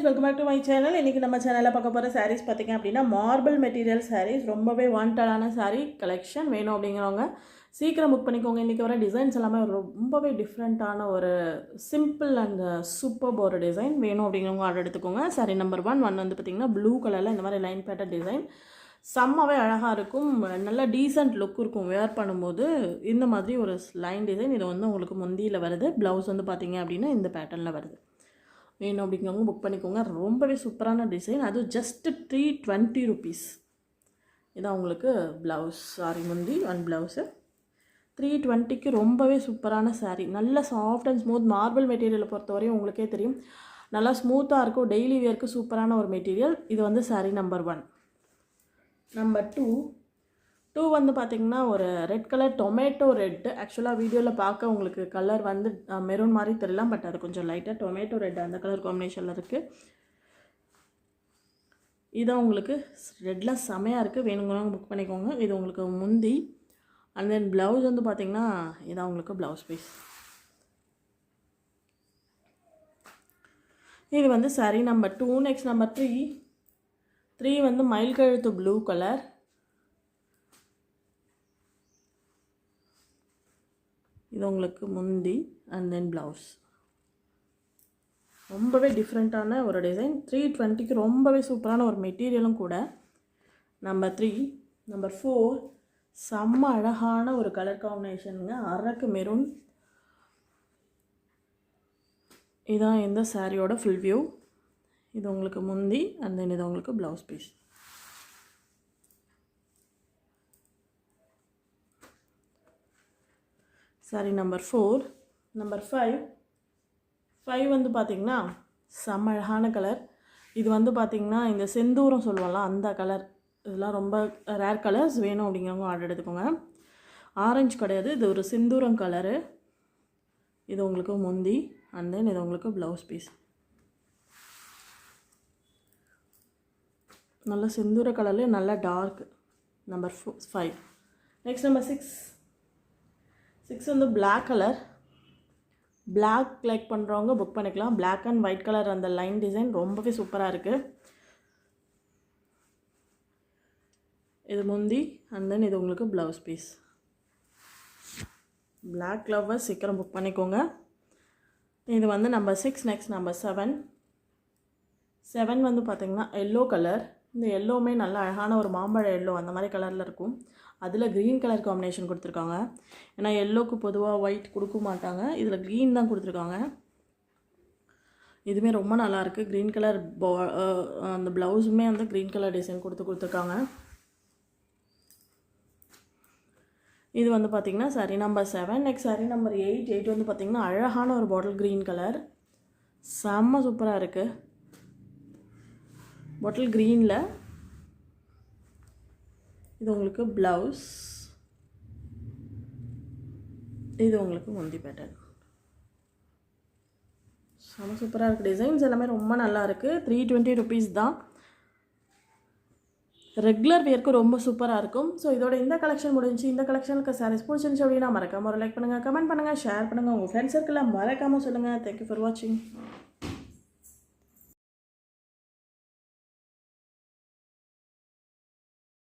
Welcome back to my channel. இன்றைக்கி நம்ம சேனலில் பார்க்க போகிற சாரீஸ் பார்த்திங்க அப்படின்னா மார்பிள் மெட்டீரியல் சாரீஸ், ரொம்பவே வாண்டடான சாரீ கலெக்ஷன். வேணும் அப்படிங்கிறவங்க சீக்கிரம் புக் பண்ணிக்கோங்க. இன்றைக்கி வர டிசைன்ஸ் எல்லாமே ரொம்பவே டிஃப்ரெண்ட்டான ஒரு சிம்பிள் அண்ட் சூப்பர் ஒரு டிசைன். வேணும் அப்படிங்கிறவங்க ஆர்டர் எடுத்துக்கோங்க. சாரீ நம்பர் 1 வந்து பார்த்திங்கன்னா ப்ளூ கலரில் இந்த மாதிரி லைன் பேட்டர் டிசைன் செம்மவே அழகாக இருக்கும். நல்ல டீசென்ட் லுக் இருக்கும் வேர் பண்ணும்போது. இந்த மாதிரி ஒரு லைன் டிசைன் இது வந்து உங்களுக்கு முந்தியில் வருது. ப்ளவுஸ் வந்து பார்த்திங்க அப்படின்னா இந்த பேட்டர்னில் வருது. வேணும் அப்படிங்கிறவங்க புக் பண்ணிக்கோங்க. ரொம்பவே சூப்பரான டிசைன், அதுவும் ஜஸ்ட்டு 320 rupees. இதான் உங்களுக்கு ப்ளவுஸ். சாரி முந்தி அண்ட் ப்ளவுஸு 320க்கு ரொம்பவே சூப்பரான சாரீ. நல்ல சாஃப்ட் அண்ட் ஸ்மூத் மார்பிள் மெட்டீரியலை பொறுத்தவரையும் உங்களுக்கே தெரியும், நல்லா ஸ்மூத்தாக இருக்கும். டெய்லி வேர்க்கு சூப்பரான ஒரு மெட்டீரியல். இது வந்து சாரீ நம்பர் 1. நம்பர் 2 வந்து பார்த்திங்கன்னா ஒரு ரெட் கலர், டொமேட்டோ ரெட்டு. ஆக்சுவலாக வீடியோவில் பார்க்க உங்களுக்கு கலர் வந்து மெரூன் மாதிரி தெரியலாம், பட் அது கொஞ்சம் லைட்டாக டொமேட்டோ ரெட் அந்த கலர் காம்பினேஷனில் இருக்குது. இதான் உங்களுக்கு ரெட்டில் செமையாக இருக்குது. வேணுங்கிறவங்க புக் பண்ணிக்கோங்க. இது உங்களுக்கு முந்தி அண்ட் தென் ப்ளவுஸ் வந்து பார்த்திங்கன்னா இதான் உங்களுக்கு ப்ளவுஸ் பீஸ். இது வந்து சாரீ நம்பர் 2. நெக்ஸ்ட் நம்பர் 3 வந்து மயில் கழுத்து ப்ளூ கலர். இது உங்களுக்கு முந்தி அண்ட் தென் ப்ளவுஸ். ரொம்பவே டிஃப்ரெண்ட்டான ஒரு டிசைன். 320க்கு ரொம்பவே சூப்பரான ஒரு மெட்டீரியலும் கூட. நம்பர் 3. நம்பர் 4 செம்ம அழகான ஒரு கலர் காம்பினேஷனுங்க. அரக்கு மெரூன். இதான் இந்த சாரியோட ஃபுல் வியூ. இது உங்களுக்கு முந்தி அண்ட் தென் இது உங்களுக்கு blouse piece. Sari number 4. Number 5 வந்து பார்த்திங்கன்னா செம்ம அழகான கலர். இது வந்து பார்த்திங்கன்னா இந்த செந்தூரம் சொல்லுவோம்ல அந்த கலர். இதெல்லாம் ரொம்ப ரேர் கலர்ஸ். வேணும் அப்படிங்கிறவங்க ஆர்டர் எடுத்துக்கோங்க. ஆரஞ்சு கிடையாது, இது ஒரு செந்தூரம் கலரு. இது உங்களுக்கு முந்தி அண்ட் தென் இது உங்களுக்கு ப்ளவுஸ் பீஸ். நல்ல செந்தூர கலர்லேயே நல்ல டார்க். நம்பர் 5. நெக்ஸ்ட் நம்பர் 6 வந்து பிளாக் கலர். பிளாக் லைக் பண்ணுறவங்க புக் பண்ணிக்கலாம். பிளாக் அண்ட் ஒயிட் கலர் அந்த லைன் டிசைன் ரொம்பவே சூப்பராக இருக்குது. இது முந்தி அண்ட் தென் இது உங்களுக்கு ப்ளவுஸ் பீஸ். பிளாக் லவ்வர் சீக்கிரம் புக் பண்ணிக்கோங்க. இது வந்து நம்பர் 6. நெக்ஸ்ட் நம்பர் 7 வந்து பார்த்திங்கன்னா எல்லோ கலர். இந்த எல்லோவுமே நல்ல அழகான ஒரு மாம்பழ எல்லோ அந்த மாதிரி கலரில் இருக்கும். அதில் க்ரீன் கலர் காம்பினேஷன் கொடுத்துருக்காங்க. ஏன்னா எல்லோவுக்கு பொதுவாக ஒயிட் கொடுக்க மாட்டாங்க, இதில் க்ரீன் தான் கொடுத்துருக்காங்க. இதுவுமே ரொம்ப நல்லாயிருக்கு. க்ரீன் கலர் அந்த ப்ளவுஸுமே வந்து க்ரீன் கலர் டிசைன் கொடுத்துருக்காங்க. இது வந்து பார்த்திங்கன்னா sari number 7. Next sari number 8 வந்து பார்த்திங்கன்னா அழகான ஒரு பாட்டில் க்ரீன் கலர். செம்ம சூப்பராக இருக்குது. பாட்டில் க்ரீனில் இது உங்களுக்கு ப்ளவுஸ். இது உங்களுக்கு முந்தி பேட்டர்ன். செம்ம சூப்பராக இருக்குது. டிசைன்ஸ் எல்லாமே ரொம்ப நல்லா இருக்குது. 320 rupees தான். ரெகுலர் வேர்க்கு ரொம்ப சூப்பராக இருக்கும். ஸோ இதோட இந்த கலெக்ஷன் முடிஞ்சு. இந்த கலெக்ஷனுக்கு சாரீஸ் பிடிச்சிருந்துச்சு அப்படின்னா மறக்காமல் ஒரு லைக் பண்ணுங்கள், கமெண்ட் பண்ணுங்கள், ஷேர் பண்ணுங்கள். உங்கள் ஃப்ரெண்ட்ஸ் சர்க்கிளில் மறக்காமல் சொல்லுங்கள். தேங்க்யூ ஃபார் வாட்சிங்.